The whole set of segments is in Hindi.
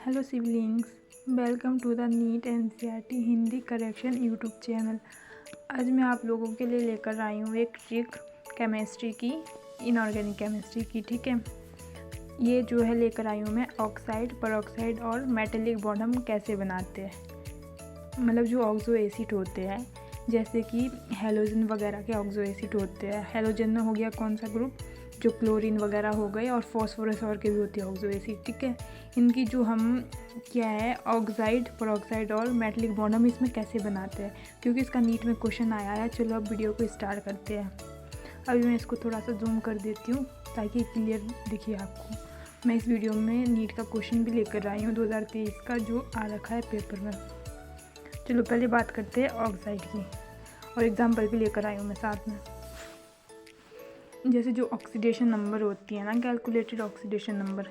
Hello siblings, welcome to the NEET NCERT Hindi correction YouTube channel. आज मैं आप लोगों के लिए लेकर आई हूँ एक ट्रिक केमिस्ट्री की, इनऑर्गेनिक केमिस्ट्री की। ठीक है, ये जो है लेकर आई हूँ मैं ऑक्साइड, पेरोक्साइड और मेटेलिक बॉन्ड हम कैसे बनाते हैं। मतलब जो ऑक्सो एसिड होते हैं, जैसे कि हेलोजन वगैरह के ऑक्सो एसिड होते हैं। हेलोजन में हो गया कौन सा ग्रुप, जो क्लोरीन वगैरह हो गए, और फॉस्फोरस और के भी होती है ऑक्सो एसिड। ठीक है, इनकी जो हम क्या है ऑक्साइड, पेरोक्साइड और मेटेलिक बॉन्ड हम इसमें कैसे बनाते हैं, क्योंकि इसका नीट में क्वेश्चन आया है। चलो अब वीडियो को स्टार्ट करते हैं। अभी मैं इसको थोड़ा सा जूम कर देती हूँ ताकि क्लियर दिखे आपको। मैं इस वीडियो में नीट का क्वेश्चन भी लेकर आई हूँ 2023 का, जो आ रखा है पेपर में। चलो पहले बात करते हैं ऑक्साइड की, और एग्जाम्पल भी लेकर आई हूँ मैं साथ में। जैसे जो ऑक्सीडेशन नंबर होती है ना, कैलकुलेटेड ऑक्सीडेशन नंबर,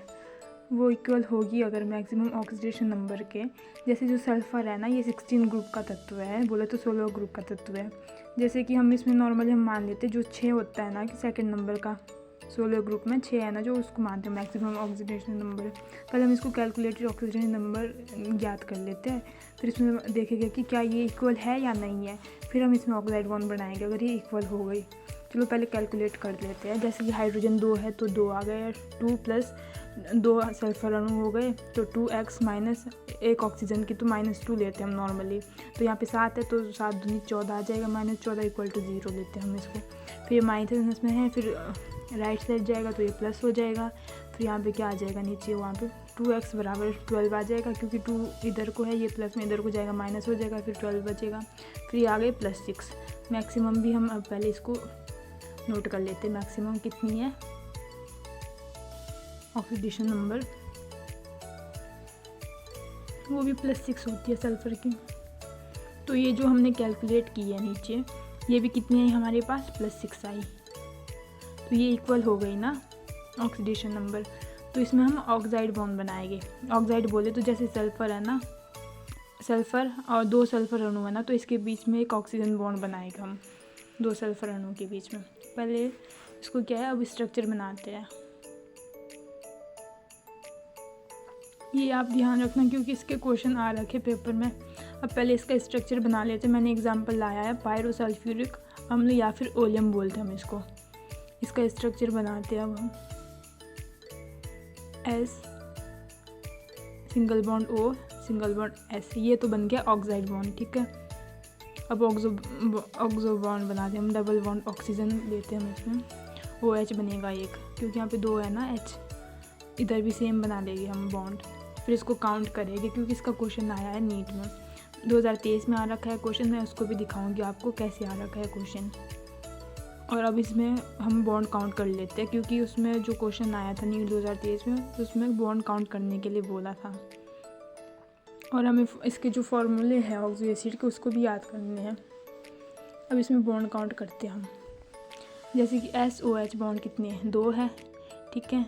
वो इक्वल होगी अगर मैक्सिमम ऑक्सीडेशन नंबर के। जैसे जो सल्फ़र है ना, ये 16 ग्रुप का तत्व है, बोले तो 16 ग्रुप का तत्व है। जैसे कि हम इसमें नॉर्मली हम मान लेते हैं जो 6 होता है ना कि सेकंड नंबर का, 16 ग्रुप में 6 है ना, जो उसको मानते हैं मैक्सिमम ऑक्सीडेशन नंबर। पहले हम इसको कैलकुलेटेड ऑक्सीडेशन नंबर ज्ञात कर लेते हैं, फिर इसमें देखेंगे कि क्या ये इक्वल है या नहीं है, फिर हम इसमें ऑक्साइड बॉन्ड बनाएंगे अगर ये इक्वल हो गई। चलो पहले कैलकुलेट कर लेते हैं। जैसे कि हाइड्रोजन 2 है तो 2 आ गए, 2 प्लस 2 सल्फर अणु हो गए, तो 2x माइनस एक ऑक्सीजन की तो -2 लेते हैं हम नॉर्मली। तो यहाँ पे 7 है तो 7 दूनी 14 आ जाएगा, -14 इक्वल टू 0 लेते हैं हम इसको। फिर माइनस में है, फिर राइट साइड जाएगा तो ये प्लस हो जाएगा। फिर यहाँ पे क्या आ जाएगा नीचे, वहाँ पे 2x बराबर 12 आ जाएगा, क्योंकि 2 इधर को है, ये प्लस में इधर को जाएगा, माइनस हो जाएगा, फिर 12 बचेगा। फिर आ गए +6। मैक्सिमम भी हम अब पहले इसको नोट कर लेते हैं, मैक्सिमम कितनी है ऑक्सीडेशन नंबर, वो भी +6 होती है सल्फर की। तो ये जो हमने कैलकुलेट की है नीचे, ये भी कितनी आई हमारे पास, +6 आई। तो ये इक्वल हो गई ना ऑक्सीडेशन नंबर। तो इसमें हम ऑक्साइड बॉन्ड बनाएंगे। ऑक्साइड बोले तो जैसे सल्फर है ना, सल्फर और 2 सल्फर अणु है ना, तो इसके बीच में एक ऑक्सीजन बॉन्ड बनाएगा हम 2 सल्फर अणु के बीच में। पहले इसको क्या है, अब स्ट्रक्चर बनाते हैं। ये आप ध्यान रखना क्योंकि इसके क्वेश्चन आ रखे पेपर में। अब पहले इसका स्ट्रक्चर बना लेते हैं। मैंने एग्जांपल लाया है पायरोसल्फ्यूरिक अम्ल या फिर ओलियम बोलते हैं हम इसको। इसका स्ट्रक्चर बनाते हैं अब हम। S single bond O single bond S, ये तो बन गया ऑक्साइड बॉन्ड। ठीक है, अब ऑक्सो बॉन्ड बनाते हैं हम। डबल बॉन्ड ऑक्सीजन लेते हैं हम इसमें, OH बनेगा एक, क्योंकि यहाँ पे 2 है ना H, इधर भी सेम बना लेंगे हम बॉन्ड। फिर इसको काउंट करेंगे क्योंकि इसका क्वेश्चन आया है नीट में, 2023 में आ रखा है क्वेश्चन। मैं उसको भी दिखाऊंगी आपको कैसे आ रखा है क्वेश्चन। और अब इसमें हम बॉन्ड काउंट कर लेते हैं, क्योंकि उसमें जो क्वेश्चन आया था नीट 2023 में, उसमें बॉन्ड काउंट करने के लिए बोला था। और हमें इसके जो फॉर्मूले हैं ऑक्सो एसिड के, उसको भी याद करने हैं। अब इसमें बॉन्ड काउंट करते हैं हम। जैसे कि SOH बॉन्ड कितने हैं, 2 है। ठीक है,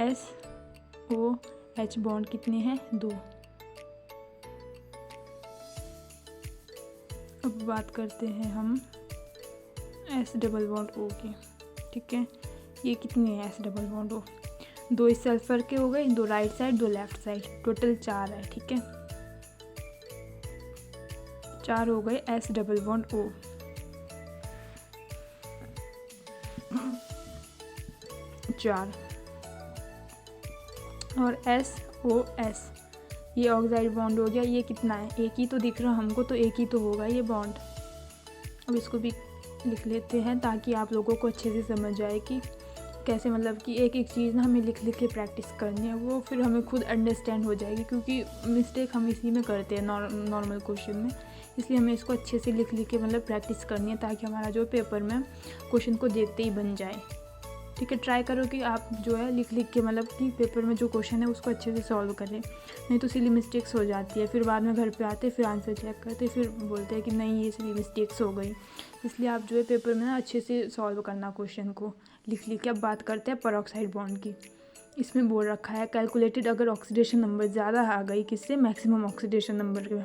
SOH बॉन्ड कितने हैं, 2। अब बात करते हैं हम S डबल बॉन्ड O की। ठीक है, ये कितने हैं S डबल बॉन्ड O, 2 इस सल्फर के हो गए, 2 right side 2 left side, total 4 है। ठीक है, 4 हो गए S डबल बॉन्ड O। चार, और SOS, ये ऑक्साइड बॉन्ड हो गया। ये कितना है, एक ही तो दिख रहा हमको, तो एक ही तो होगा ये बॉन्ड। अब इसको भी लिख लेते हैं ताकि आप लोगों को अच्छे से समझ आए कि कैसे, मतलब कि एक एक चीज़ ना हमें लिख लिख के प्रैक्टिस करनी है, वो फिर हमें खुद अंडरस्टैंड हो जाएगी। क्योंकि मिस्टेक हम इसी में करते हैं नॉर्मल क्वेश्चन में, इसलिए हमें इसको अच्छे से लिख लिख के मतलब प्रैक्टिस करनी है, ताकि हमारा जो पेपर में क्वेश्चन को देखते ही बन जाए। ठीक है, ट्राई करो कि आप जो है लिख लिख के मतलब कि पेपर में जो क्वेश्चन है उसको अच्छे से सॉल्व करें, नहीं तो सिली मिस्टेक्स हो जाती है। फिर बाद में घर पे आते फिर आंसर चेक करते, फिर बोलते हैं कि नहीं ये सिली मिस्टेक्स हो गई। इसलिए आप जो है पेपर में ना अच्छे से सॉल्व करना क्वेश्चन को लिख लिख के। अब बात करते हैं पेरोक्साइड बॉन्ड की। इसमें बोल रखा है कैलकुलेटेड अगर ऑक्सीडेशन नंबर ज़्यादा आ गई किससे, मैक्सिमम ऑक्सीडेशन नंबर के,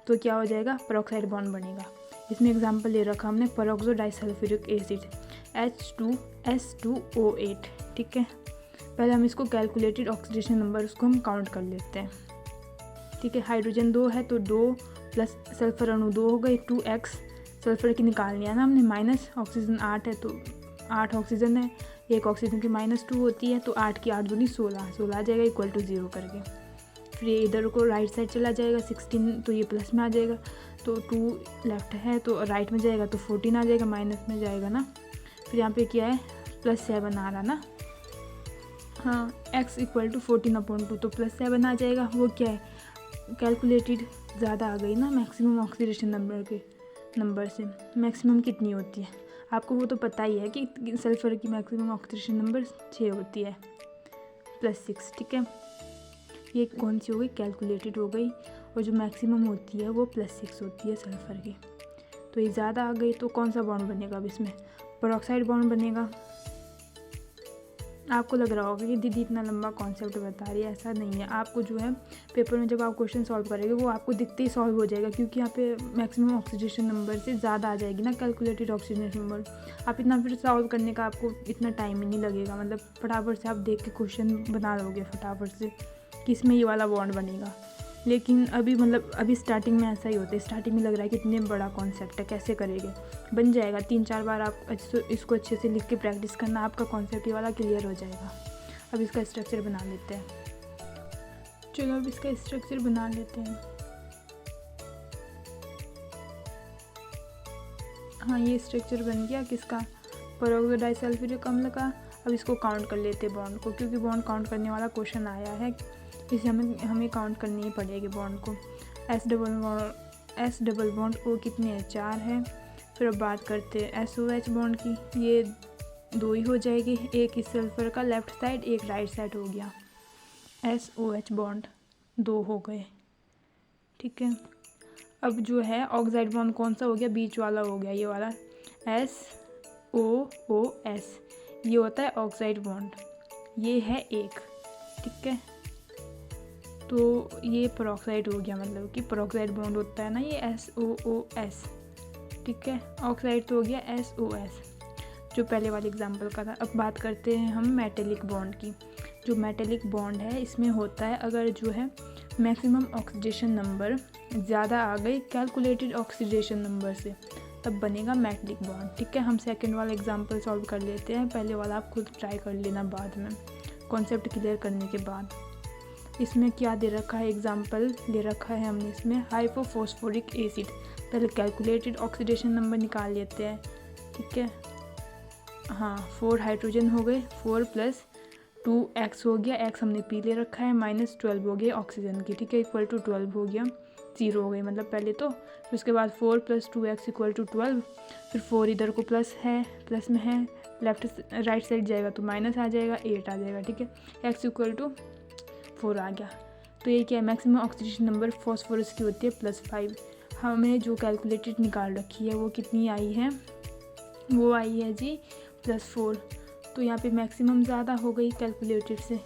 तो क्या हो जाएगा, पेरोक्साइड बॉन्ड बनेगा। इसमें एग्जाम्पल ले रखा हमने पेरोक्सो डाइसल्फ्यूरिक एसिड H2SO8। ठीक है, पहले हम इसको कैलकुलेटेड ऑक्सीडेशन नंबर उसको हम काउंट कर लेते हैं। ठीक है, हाइड्रोजन 2 है तो 2 प्लस सल्फर अणु 2 हो गए, 2x सल्फर की निकाल लिया ना हमने, माइनस ऑक्सीजन 8 है तो 8 ऑक्सीजन है, एक ऑक्सीजन की -2 होती है तो 8 की 8 दूनी 16 आ जाएगा इक्वल टू 0 करके। फिर ये इधर को राइट साइड चला जाएगा, 16 तो ये प्लस में आ जाएगा, तो 2 लेफ्ट है तो राइट में जाएगा तो 14 आ जाएगा, माइनस में जाएगा ना। फिर यहाँ पे क्या है +7 आ रहा ना, हाँ x इक्वल टू 14/2 तो +7 आ जाएगा। वो क्या है कैलकुलेटेड ज़्यादा आ गई ना मैक्सिमम ऑक्सीडेशन नंबर से। मैक्सिमम कितनी होती है आपको वो तो पता ही है कि सल्फर की मैक्सिमम ऑक्सीडेशन नंबर 6 होती है +6। ठीक है, ये कौन सी हो गई कैलकुलेटेड हो गई, और जो मैक्सिमम होती है वो +6 होती है सल्फर की। तो ये ज़्यादा आ गई तो कौन सा बॉन्ड बनेगा अब इसमें, पेरोक्साइड बॉन्ड बनेगा। आपको लग रहा होगा कि दीदी इतना लंबा कॉन्सेप्ट बता रही है, ऐसा नहीं है। आपको जो है पेपर में जब आप क्वेश्चन सॉल्व करेंगे वो आपको दिखते ही सॉल्व हो जाएगा, क्योंकि यहाँ पे मैक्सिमम ऑक्सीडेशन नंबर से ज़्यादा आ जाएगी ना कैलकुलेटेड ऑक्सीडेशन नंबर। आप इतना फिर सॉल्व करने का आपको इतना टाइम ही नहीं लगेगा, मतलब फटाफट से आप देख के क्वेश्चन बना लोगे फटाफट से कि इसमें ये वाला बॉन्ड बनेगा। लेकिन अभी स्टार्टिंग में ऐसा ही होता है, स्टार्टिंग में लग रहा है कि इतने बड़ा कॉन्सेप्ट है कैसे करेंगे, बन जाएगा 3-4 बार आप इसको अच्छे से लिख के प्रैक्टिस करना, आपका कॉन्सेप्ट ये वाला क्लियर हो जाएगा। अब इसका स्ट्रक्चर बना लेते हैं, चलो अब इसका स्ट्रक्चर बना लेते हैं। हाँ ये स्ट्रक्चर बन गया किसका, पेरोक्सो डाइसल्फ्यूरिक अम्ल का। अब इसको काउंट कर लेते हैं बॉन्ड को, क्योंकि बॉन्ड काउंट करने वाला क्वेश्चन आया है, इसे हमें काउंट करनी ही पड़ेगी बॉन्ड को। एस डबल बॉन्ड ओ कितने हैं 4 है। फिर अब बात करते हैं SOH बॉन्ड की, ये 2 ही हो जाएगी, एक इस सल्फर का लेफ्ट साइड एक राइट साइड हो गया, SOH बॉन्ड 2 हो गए। ठीक है, अब जो है ऑक्साइड बॉन्ड कौन सा हो गया, बीच वाला हो गया, ये वाला SOOS, ये होता है ऑक्साइड बॉन्ड, ये है एक। ठीक है, तो ये पेरोक्साइड हो गया, मतलब कि पेरोक्साइड बॉन्ड होता है ना ये SOOS। ठीक है, ऑक्साइड तो हो गया SOS जो पहले वाले एग्जांपल का था। अब बात करते हैं हम मेटेलिक बॉन्ड की। जो मेटेलिक बॉन्ड है इसमें होता है अगर जो है मैक्सिमम ऑक्सीडेशन नंबर ज़्यादा आ गई कैलकुलेटेड ऑक्सीडेशन नंबर से, तब बनेगा मेटेलिक बॉन्ड। ठीक है, हम सेकंड वाला एग्जांपल सॉल्व कर लेते हैं, पहले वाला आप खुद ट्राई कर लेना बाद में कॉन्सेप्ट क्लियर करने के बाद। इसमें क्या दे रखा है, एग्जांपल ले रखा है हमने इसमें हाइपोफॉस्फोरिक एसिड। पहले कैलकुलेटेड ऑक्सीडेशन नंबर निकाल लेते हैं। ठीक है, हाँ 4 हाइड्रोजन हो गए, 4 + 2x हो गया, x हमने पी ले रखा है, -12 हो गया ऑक्सीजन की। ठीक है, इक्वल टू 12 हो गया, 0 हो गई मतलब पहले तो। फिर उसके बाद 4 + 2x = 12, फिर 4 इधर को प्लस है, प्लस में है, लेफ्ट राइट साइड जाएगा तो माइनस आ जाएगा, 8 आ जाएगा। ठीक है, x = 4 आ गया। तो ये क्या है मैक्सिमम ऑक्सीडेशन नंबर फॉस्फोरस की होती है +5। हमें जो कैलकुलेटेड निकाल रखी है वो कितनी आई है, वो आई है जी +4। तो यहाँ पे मैक्सिमम ज़्यादा हो गई कैलकुलेटेड से,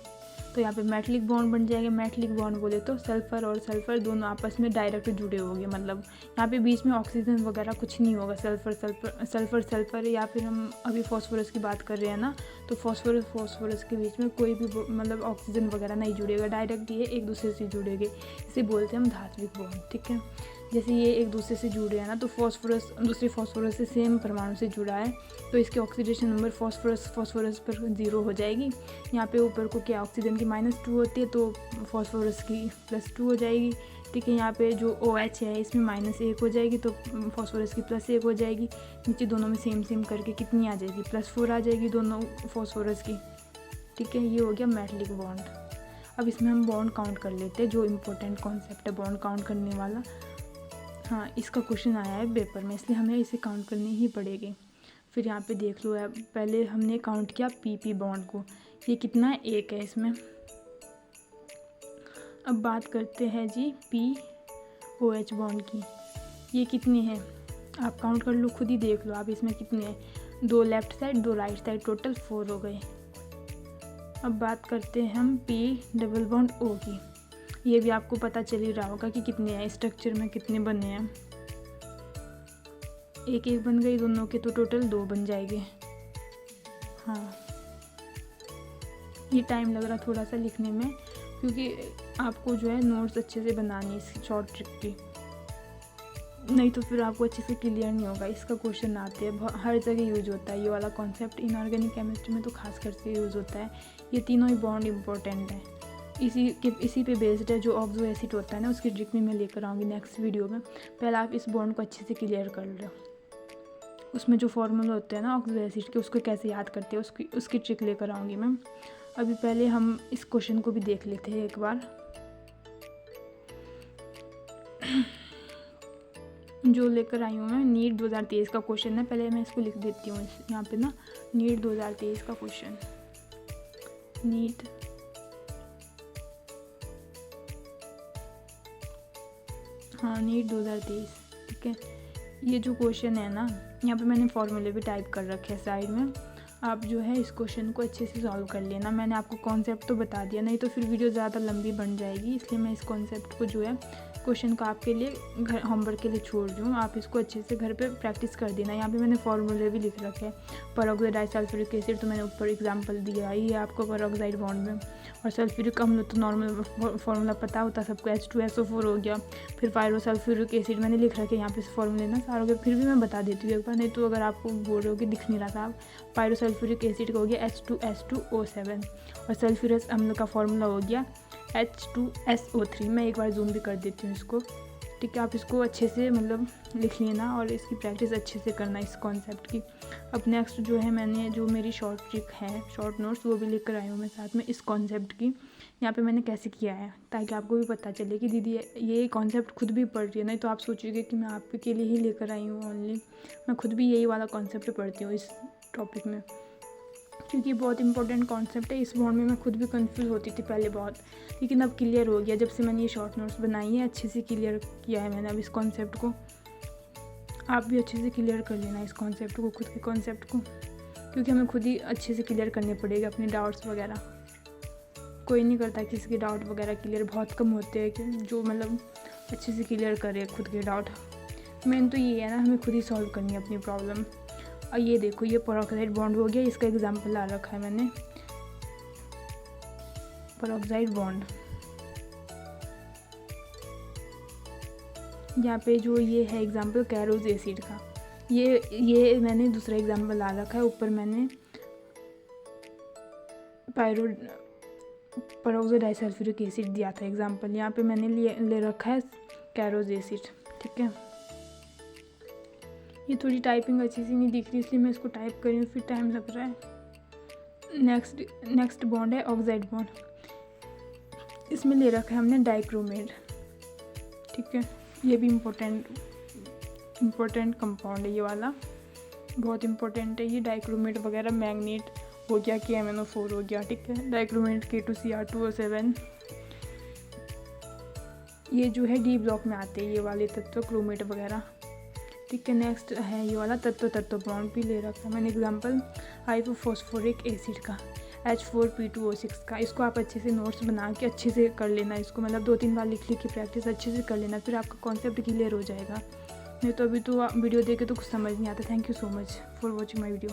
तो यहाँ पे मेटलिक बॉन्ड बन जाएगा। मेटलिक बॉन्ड बोले तो सल्फ़र और सल्फ़र दोनों आपस में डायरेक्ट जुड़े होंगे, मतलब यहाँ पे बीच में ऑक्सीजन वगैरह कुछ नहीं होगा। सल्फ़र या फिर हम अभी फॉस्फोरस की बात कर रहे हैं ना, तो फॉस्फोरस के बीच में कोई भी मतलब ऑक्सीजन वगैरह नहीं जुड़ेगा, डायरेक्ट ये एक दूसरे से जुड़ेंगे, इसे बोलते हैं हम धात्विक बॉन्ड। ठीक है, जैसे ये एक दूसरे से जुड़े हैं ना, तो फॉस्फोरस दूसरे फॉस्फोरस से सेम परमाणु से जुड़ा है, तो इसके ऑक्सीडेशन नंबर फॉस्फोरस पर 0 हो जाएगी। यहाँ पे ऊपर को क्या ऑक्सीजन की -2 होती है, तो फॉस्फोरस की +2 हो जाएगी। ठीक है, यहाँ पे जो OH है इसमें -1 हो जाएगी, तो फॉस्फोरस की +1 हो जाएगी। नीचे दोनों में सेम करके कितनी आ जाएगी, +4 आ जाएगी दोनों फॉस्फोरस की। ठीक है, ये हो गया मेटलिक बॉन्ड। अब इसमें हम बॉन्ड काउंट कर लेते हैं, जो इम्पोर्टेंट कॉन्सेप्ट है बॉन्ड काउंट करने वाला। हाँ, इसका क्वेश्चन आया है पेपर में, इसलिए हमें इसे काउंट करनी ही पड़ेगी। फिर यहाँ पे देख लो, पहले हमने काउंट किया PP बॉन्ड को, ये कितना है 1 है इसमें। अब बात करते हैं जी POH बॉन्ड की, ये कितनी है आप काउंट कर लो, खुद ही देख लो आप इसमें कितने हैं, 2 left side 2 right side, total 4 हो गए। अब बात करते हैं हम P डबल बॉन्ड O की, ये भी आपको पता चल ही रहा होगा कि कितने हैं, स्ट्रक्चर में कितने बने हैं। एक बन गई दोनों के, तो टोटल 2 बन जाएंगे। हाँ, ये टाइम लग रहा थोड़ा सा लिखने में, क्योंकि आपको जो है नोट्स अच्छे से बनानी है इस शॉर्ट ट्रिक की, नहीं तो फिर आपको अच्छे से क्लियर नहीं होगा। इसका क्वेश्चन आते हैं, हर जगह यूज होता है ये वाला कॉन्सेप्ट, इनऑर्गेनिक केमिस्ट्री में तो खास कर से यूज़ होता है। ये तीनों ही बॉन्ड इंपॉर्टेंट है, इसी पे बेस्ड है। जो ऑक्सो एसिड होता है ना, उसकी ट्रिक भी मैं लेकर आऊँगी नेक्स्ट वीडियो में। पहले आप इस बॉन्ड को अच्छे से क्लियर कर लो। उसमें जो फॉर्मूला होते हैं ना ऑक्सो एसिड के, उसको कैसे याद करते हैं उसकी ट्रिक लेकर आऊँगी मैं। अभी पहले हम इस क्वेश्चन को भी देख लेते हैं एक बार। जो लेकर आई हूँ मैं नीट 2023 का क्वेश्चन है, पहले मैं इसको लिख देती हूँ यहाँ पे ना। नीट 2023 का क्वेश्चन, नीट नीट 2023, ठीक है। ये जो क्वेश्चन है ना, यहाँ पे मैंने फॉर्मूले भी टाइप कर रखे हैं साइड में। आप जो है इस क्वेश्चन को अच्छे से सॉल्व कर लेना। मैंने आपको कॉन्सेप्ट तो बता दिया, नहीं तो फिर वीडियो ज़्यादा लंबी बन जाएगी, इसलिए मैं इस कॉन्सेप्ट को जो है क्वेश्चन को आपके लिए घर होमवर्क के लिए छोड़ रही हूँ। आप इसको अच्छे से घर पे प्रैक्टिस कर देना। यहाँ पे मैंने फॉर्मूले भी लिख रखे हैं। पेरोक्साइड डाइसल्फ्यूरिक एसिड तो मैंने ऊपर एग्जांपल दिया ही है आपको पेरोक्साइड बॉन्ड में, और सल्फ्यूरिक अम्ल तो नॉर्मल फार्मूला पता होता सबको, H2SO4 हो गया। फिर पायरोसल्फ्यूरिक एसिड मैंने लिख रखे यहाँ पे फॉर्मूले ना सारों के, फिर भी मैं बता देती हूँ एक बार, नहीं तो अगर आपको बोल रहे हो कि दिख नहीं रहा था। पायरोसल्फ्यूरिक एसिड का हो गया H2S2O7, और सल्फ्यूरस अम्ल का फॉर्मूला हो गया H2SO3। मैं एक बार जूम भी कर देती हूँ इसको, ठीक है। आप इसको अच्छे से मतलब लिख लेना और इसकी प्रैक्टिस अच्छे से करना इस कॉन्सेप्ट की। अब नेक्स्ट जो है, मैंने जो मेरी शॉर्ट ट्रिक है, शॉर्ट नोट्स, वो भी लेकर आई हूँ मैं साथ में इस कॉन्सेप्ट की। यहाँ पे मैंने कैसे किया है, ताकि आपको भी पता चले कि दीदी ये कॉन्सेप्ट खुद भी पढ़ रही है, नहीं तो आप सोचिए कि मैं आपके लिए ही लेकर आई हूँ ओनली। मैं खुद भी यही वाला कॉन्सेप्ट पढ़ती हूँ इस टॉपिक में, क्योंकि बहुत इंपॉर्टेंट कॉन्सेप्ट है। इस बॉन्ड में मैं खुद भी कंफ्यूज होती थी पहले बहुत, लेकिन अब क्लियर हो गया जब से मैंने ये शॉर्ट नोट्स बनाई है। अच्छे से क्लियर किया है मैंने अब इस कॉन्सेप्ट को। आप भी अच्छे से क्लियर कर लेना इस कॉन्सेप्ट को, खुद के कॉन्सेप्ट को, क्योंकि हमें खुद ही अच्छे से क्लियर करने पड़ेगा अपने डाउट्स वगैरह। कोई नहीं करता किसी के डाउट वगैरह क्लियर, बहुत कम होते हैं कि जो मतलब अच्छे से क्लियर करे खुद के डाउट। मेन तो ये है ना, हमें खुद ही सॉल्व करनी है अपनी प्रॉब्लम। और ये देखो, ये पेरोक्साइड बॉन्ड हो गया, इसका एग्जांपल ला रखा है मैंने, पेरोक्साइड बॉन्ड। यहाँ पे जो ये है एग्जांपल कैरोज एसिड का, ये मैंने दूसरा एग्जांपल ला रखा है। ऊपर मैंने पेरोक्साइड डाइसल्फ्यूरिक एसिड दिया था एग्जांपल, यहाँ पे मैंने ले रखा है कैरोज एसिड, ठीक है। ये थोड़ी टाइपिंग अच्छी सी नहीं दिख रही, इसलिए मैं इसको टाइप कर रही हूँ, फिर टाइम लग रहा है। नेक्स्ट बॉन्ड है ऑक्साइड बॉन्ड। इसमें ले रखा है हमने डाइक्रोमेट, ठीक है। ये भी इम्पोर्टेंट कंपाउंड है, ये वाला बहुत इम्पोर्टेंट है। ये डाइक्रोमेट वगैरह, मैग्नेट हो गया, KMnO4 हो गया, ठीक है। डाइक्रोमेट K2Cr2O7, ये जो है D ब्लॉक में आते हैं ये वाले तत्व, क्रोमेट वगैरह, ठीक है। नेक्स्ट है ये वाला तत्व बॉन्ड भी ले रखा है मैंने एग्जांपल हाइपोफॉस्फोरिक एसिड का, H4P2O6 का। इसको आप अच्छे से नोट्स बना के अच्छे से कर लेना, इसको मतलब 2-3 बार लिख के प्रैक्टिस अच्छे से कर लेना, फिर आपका कॉन्सेप्ट क्लियर हो जाएगा। नहीं तो अभी तो वीडियो देखे तो कुछ समझ नहीं आता। Thank you so much for watching my video.